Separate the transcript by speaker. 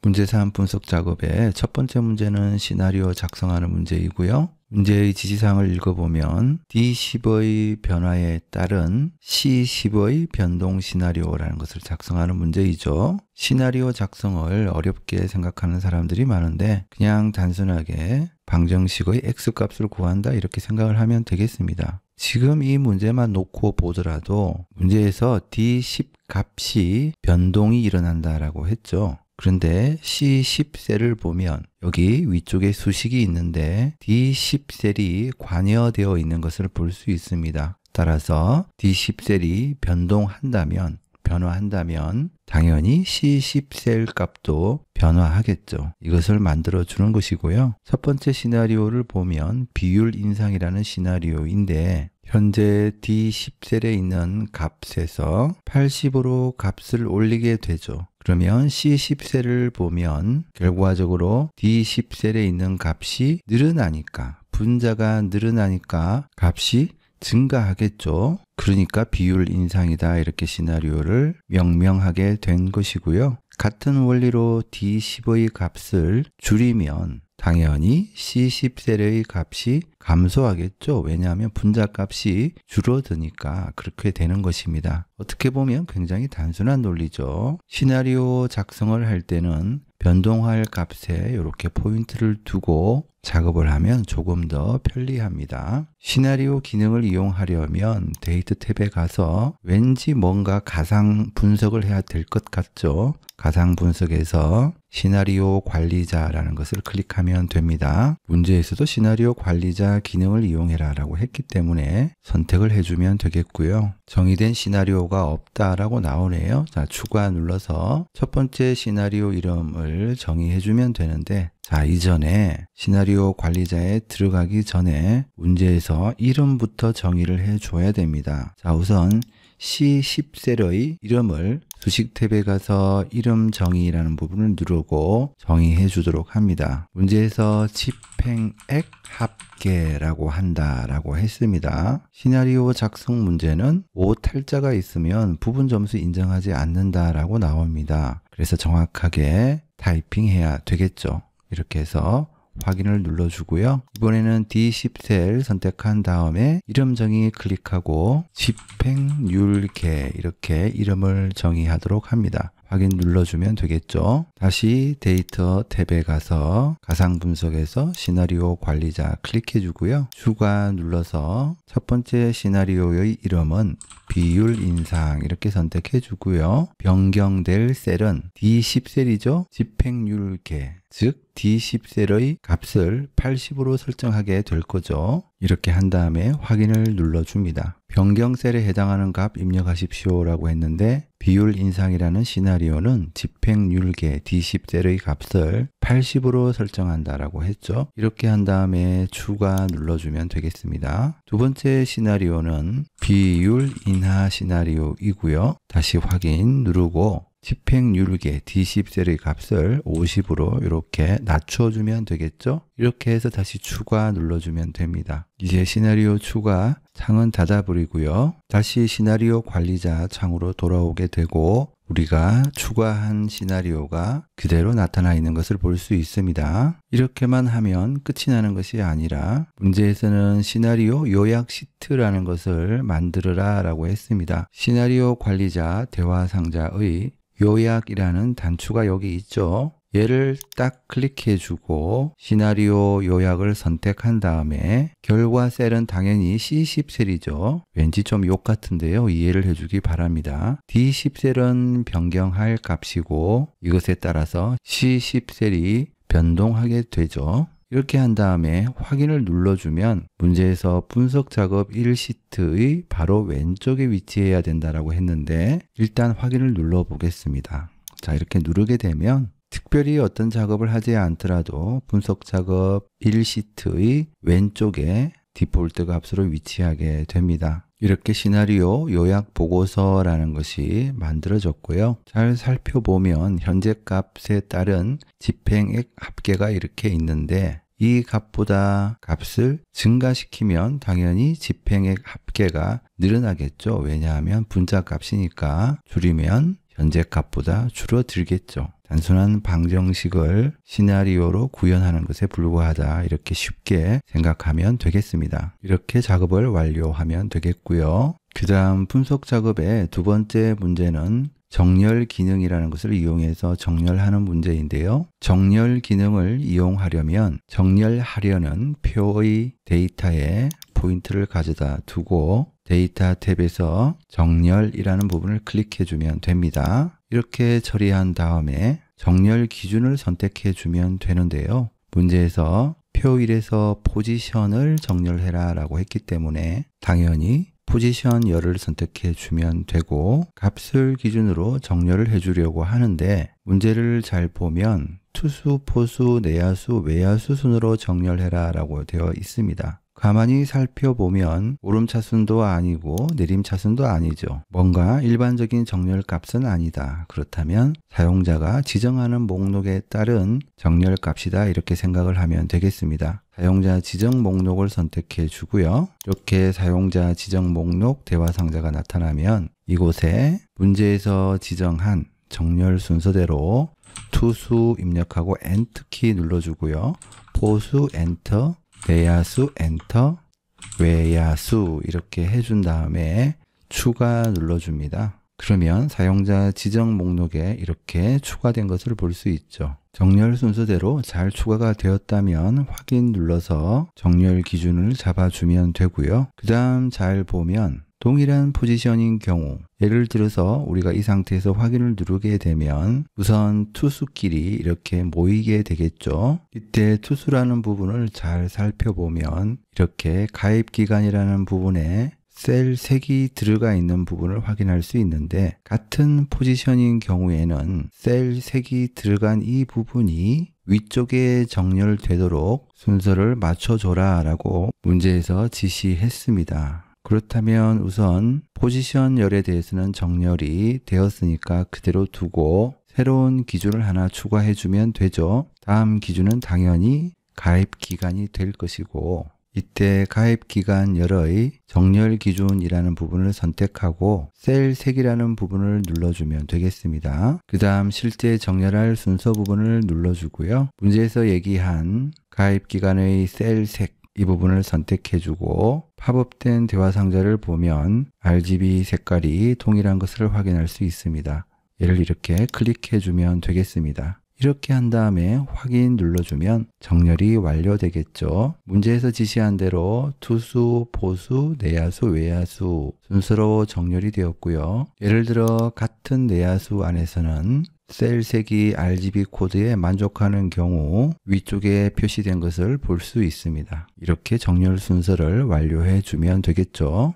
Speaker 1: 문제사항 분석 작업의 첫 번째 문제는 시나리오 작성하는 문제이고요. 문제의 지시사항을 읽어보면 D10의 변화에 따른 C10의 변동 시나리오라는 것을 작성하는 문제이죠. 시나리오 작성을 어렵게 생각하는 사람들이 많은데 그냥 단순하게 방정식의 X값을 구한다 이렇게 생각을 하면 되겠습니다. 지금 이 문제만 놓고 보더라도 문제에서 D10 값이 변동이 일어난다라고 했죠. 그런데 C10셀을 보면 여기 위쪽에 수식이 있는데 D10셀이 관여되어 있는 것을 볼 수 있습니다. 따라서 D10셀이 변동한다면, 변화한다면 당연히 C10셀 값도 변화하겠죠. 이것을 만들어 주는 것이고요. 첫 번째 시나리오를 보면 비율 인상이라는 시나리오인데 현재 D10셀에 있는 값에서 80으로 값을 올리게 되죠. 그러면 C10셀을 보면 결과적으로 D10셀에 있는 값이 늘어나니까, 분자가 늘어나니까 값이 증가하겠죠. 그러니까 비율 인상이다 이렇게 시나리오를 명명하게 된 것이고요. 같은 원리로 D10의 값을 줄이면 당연히 C10셀의 값이 감소하겠죠. 왜냐하면 분자 값이 줄어드니까 그렇게 되는 것입니다. 어떻게 보면 굉장히 단순한 논리죠. 시나리오 작성을 할 때는 변동할 값에 이렇게 포인트를 두고 작업을 하면 조금 더 편리합니다. 시나리오 기능을 이용하려면 데이트 탭에 가서 왠지 뭔가 가상 분석을 해야 될 것 같죠. 가상 분석에서 시나리오 관리자라는 것을 클릭하면 됩니다. 문제에서도 시나리오 관리자 기능을 이용해라 라고 했기 때문에 선택을 해주면 되겠고요. 정의된 시나리오가 없다라고 나오네요. 자, 추가 눌러서 첫 번째 시나리오 이름을 정의해주면 되는데 자, 이전에 시나리오 관리자에 들어가기 전에 문제에서 이름부터 정의를 해줘야 됩니다. 자, 우선 C10셀의 이름을 수식 탭에 가서 이름 정의라는 부분을 누르고 정의해 주도록 합니다. 문제에서 집행액 합계라고 한다라고 했습니다. 시나리오 작성 문제는 오탈자가 있으면 부분 점수 인정하지 않는다라고 나옵니다. 그래서 정확하게 타이핑해야 되겠죠. 이렇게 해서 확인을 눌러주고요. 이번에는 D10셀 선택한 다음에 이름 정의 클릭하고 집행률계 이렇게 이름을 정의하도록 합니다. 확인 눌러주면 되겠죠. 다시 데이터 탭에 가서 가상 분석에서 시나리오 관리자 클릭해 주고요. 추가 눌러서 첫 번째 시나리오의 이름은 비율 인상 이렇게 선택해 주고요. 변경될 셀은 D10셀이죠. 집행률계 즉 D10셀의 값을 80으로 설정하게 될 거죠. 이렇게 한 다음에 확인을 눌러줍니다. 변경 셀에 해당하는 값 입력하십시오 라고 했는데 비율 인상이라는 시나리오는 집행률계 D10셀의 값을 80으로 설정한다라고 했죠. 이렇게 한 다음에 추가 눌러주면 되겠습니다. 두 번째 시나리오는 비율 인하 시나리오이고요. 다시 확인 누르고 집행률계 D10셀의 값을 50으로 이렇게 낮춰주면 되겠죠. 이렇게 해서 다시 추가 눌러주면 됩니다. 이제 시나리오 추가 창은 닫아버리고요. 다시 시나리오 관리자 창으로 돌아오게 되고 우리가 추가한 시나리오가 그대로 나타나 있는 것을 볼 수 있습니다. 이렇게만 하면 끝이 나는 것이 아니라 문제에서는 시나리오 요약 시트라는 것을 만들어라 라고 했습니다. 시나리오 관리자 대화 상자의 요약이라는 단추가 여기 있죠. 얘를 딱 클릭해 주고 시나리오 요약을 선택한 다음에 결과 셀은 당연히 C10셀이죠. 왠지 좀 욕 같은데요. 이해를 해주기 바랍니다. D10셀은 변경할 값이고 이것에 따라서 C10셀이 변동하게 되죠. 이렇게 한 다음에 확인을 눌러주면 문제에서 분석 작업 1시트의 바로 왼쪽에 위치해야 된다고 했는데 일단 확인을 눌러 보겠습니다. 자, 이렇게 누르게 되면 특별히 어떤 작업을 하지 않더라도 분석 작업 1시트의 왼쪽에 디폴트 값으로 위치하게 됩니다. 이렇게 시나리오 요약 보고서라는 것이 만들어졌고요. 잘 살펴보면 현재 값에 따른 집행액 합계가 이렇게 있는데 이 값보다 값을 증가시키면 당연히 집행액 합계가 늘어나겠죠. 왜냐하면 분자 값이니까 줄이면 현재 값보다 줄어들겠죠. 단순한 방정식을 시나리오로 구현하는 것에 불과하다. 이렇게 쉽게 생각하면 되겠습니다. 이렇게 작업을 완료하면 되겠고요. 그 다음 분석 작업의 두 번째 문제는 정렬 기능이라는 것을 이용해서 정렬하는 문제인데요. 정렬 기능을 이용하려면 정렬하려는 표의 데이터에 포인트를 가져다 두고 데이터 탭에서 정렬이라는 부분을 클릭해 주면 됩니다. 이렇게 처리한 다음에 정렬 기준을 선택해 주면 되는데요. 문제에서 표 1에서 포지션을 정렬해라 라고 했기 때문에 당연히 포지션 열을 선택해 주면 되고 값을 기준으로 정렬을 해 주려고 하는데 문제를 잘 보면 투수, 포수, 내야수, 외야수 순으로 정렬해라 라고 되어 있습니다. 가만히 살펴보면 오름차순도 아니고 내림차순도 아니죠. 뭔가 일반적인 정렬 값은 아니다. 그렇다면 사용자가 지정하는 목록에 따른 정렬 값이다. 이렇게 생각을 하면 되겠습니다. 사용자 지정 목록을 선택해 주고요. 이렇게 사용자 지정 목록 대화 상자가 나타나면 이곳에 문제에서 지정한 정렬 순서대로 투수 입력하고 엔터키 눌러주고요. 포수 엔터, 내야수 엔터, 외야수 이렇게 해준 다음에 추가 눌러줍니다. 그러면 사용자 지정 목록에 이렇게 추가된 것을 볼 수 있죠. 정렬 순서대로 잘 추가가 되었다면 확인 눌러서 정렬 기준을 잡아주면 되고요. 그 다음 잘 보면 동일한 포지션인 경우 예를 들어서 우리가 이 상태에서 확인을 누르게 되면 우선 투수끼리 이렇게 모이게 되겠죠. 이때 투수라는 부분을 잘 살펴보면 이렇게 가입기간이라는 부분에 셀 색이 들어가 있는 부분을 확인할 수 있는데 같은 포지션인 경우에는 셀 색이 들어간 이 부분이 위쪽에 정렬되도록 순서를 맞춰줘라 라고 문제에서 지시했습니다. 그렇다면 우선 포지션 열에 대해서는 정렬이 되었으니까 그대로 두고 새로운 기준을 하나 추가해 주면 되죠. 다음 기준은 당연히 가입 기간이 될 것이고 이때 가입 기간 열의 정렬 기준이라는 부분을 선택하고 셀 색이라는 부분을 눌러주면 되겠습니다. 그 다음 실제 정렬할 순서 부분을 눌러주고요. 문제에서 얘기한 가입 기간의 셀 색 이 부분을 선택해주고 팝업된 대화 상자를 보면 RGB 색깔이 동일한 것을 확인할 수 있습니다. 얘를 이렇게 클릭해주면 되겠습니다. 이렇게 한 다음에 확인 눌러주면 정렬이 완료되겠죠. 문제에서 지시한 대로 투수, 포수, 내야수, 외야수 순서로 정렬이 되었고요. 예를 들어 같은 내야수 안에서는 셀 색이 RGB 코드에 만족하는 경우 위쪽에 표시된 것을 볼 수 있습니다. 이렇게 정렬 순서를 완료해 주면 되겠죠.